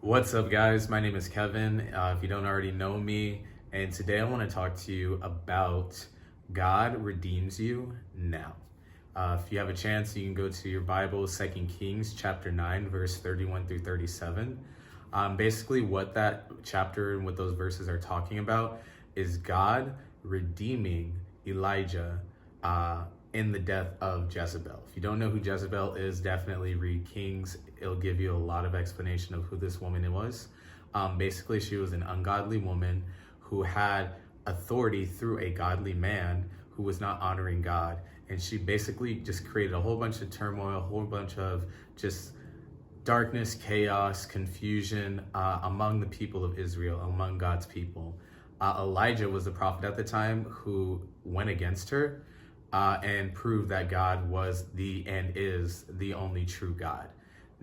What's up, guys? My name is Kevin. If you don't already know me, and today I want to talk to you about God redeems you now. If you have a chance, you can go to your Bible, 2 Kings chapter 9, verse 31 through 37. Basically, what that chapter and what those verses are talking about is God redeeming Elijah in the death of Jezebel. If you don't know who Jezebel is, definitely read Kings. It'll give you a lot of explanation of who this woman was. Basically, she was an ungodly woman who had authority through a godly man who was not honoring God. And she basically just created a whole bunch of turmoil, a whole bunch of just darkness, chaos, confusion among the people of Israel, among God's people. Elijah was the prophet at the time who went against her and proved that God was the and is the only true God.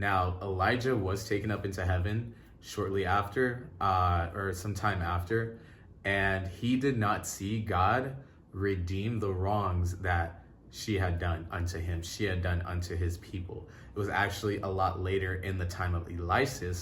Now, Elijah was taken up into heaven shortly after, or sometime after, and he did not see God redeem the wrongs that she had done unto him, she had done unto his people. It was actually a lot later in the time of Elijah,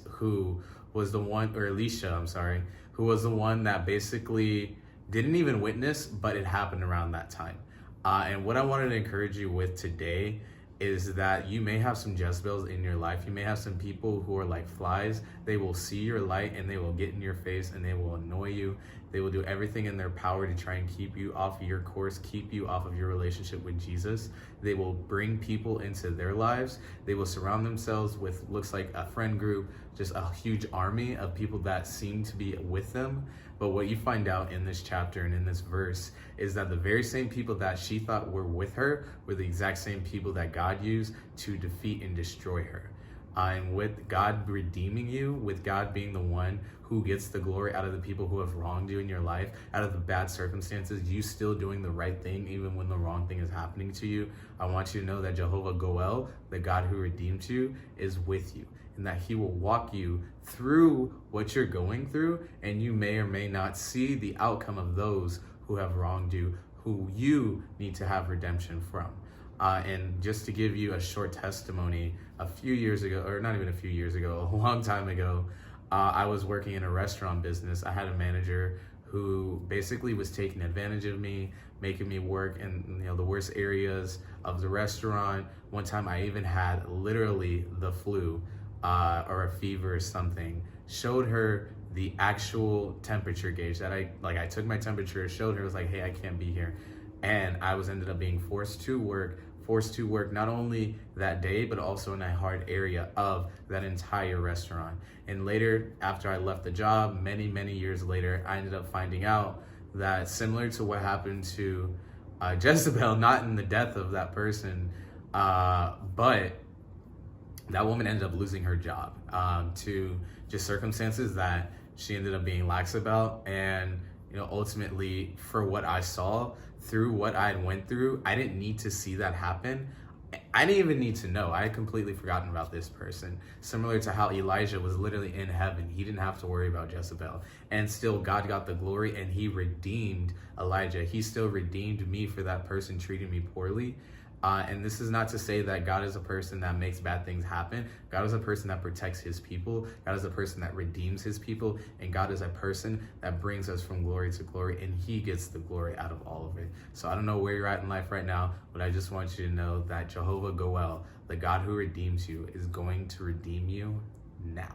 who was the one, or Elisha, I'm sorry, who was the one that basically didn't even witness, but it happened around that time. And what I wanted to encourage you with today is that you may have some Jezebels in your life. You may have some people who are like flies. They will see your light and they will get in your face and they will annoy you. They will do everything in their power to try and keep you off of your course, keep you off of your relationship with Jesus. They will bring people into their lives. They will surround themselves with, looks like a friend group, just a huge army of people that seem to be with them. But what you find out in this chapter and in this verse is that the very same people that she thought were with her were the exact same people that God used to defeat and destroy her. And with God redeeming you, with God being the one who gets the glory out of the people who have wronged you in your life, out of the bad circumstances, you still doing the right thing even when the wrong thing is happening to you, I want you to know that Jehovah Goel, the God who redeemed you, is with you, and that he will walk you through what you're going through, and you may or may not see the outcome of those who have wronged you, who you need to have redemption from. And just to give you a short testimony, a few years ago, or not even a few years ago, a long time ago, I was working in a restaurant business. I had a manager who basically was taking advantage of me, making me work in the worst areas of the restaurant. One time I even had literally the flu or a fever or something. Showed her the actual temperature gauge that I took my temperature, showed her, was like, hey, I can't be here. And I was ended up being forced to work not only that day, but also in a hard area of that entire restaurant. And later, after I left the job, many, many years later, I ended up finding out that similar to what happened to Jezebel, not in the death of that person, but that woman ended up losing her job to just circumstances that she ended up being lax about. And ultimately, for what I saw through what I went through, I didn't need to see that happen. I didn't even need to know. I had completely forgotten about this person. Similar to how Elijah was literally in heaven. He didn't have to worry about Jezebel. And still God got the glory and he redeemed Elijah. He still redeemed me for that person treating me poorly. And this is not to say that God is a person that makes bad things happen. God is a person that protects his people. God is a person that redeems his people. And God is a person that brings us from glory to glory. And he gets the glory out of all of it. So I don't know where you're at in life right now, but I just want you to know that Jehovah Goel, the God who redeems you, is going to redeem you now.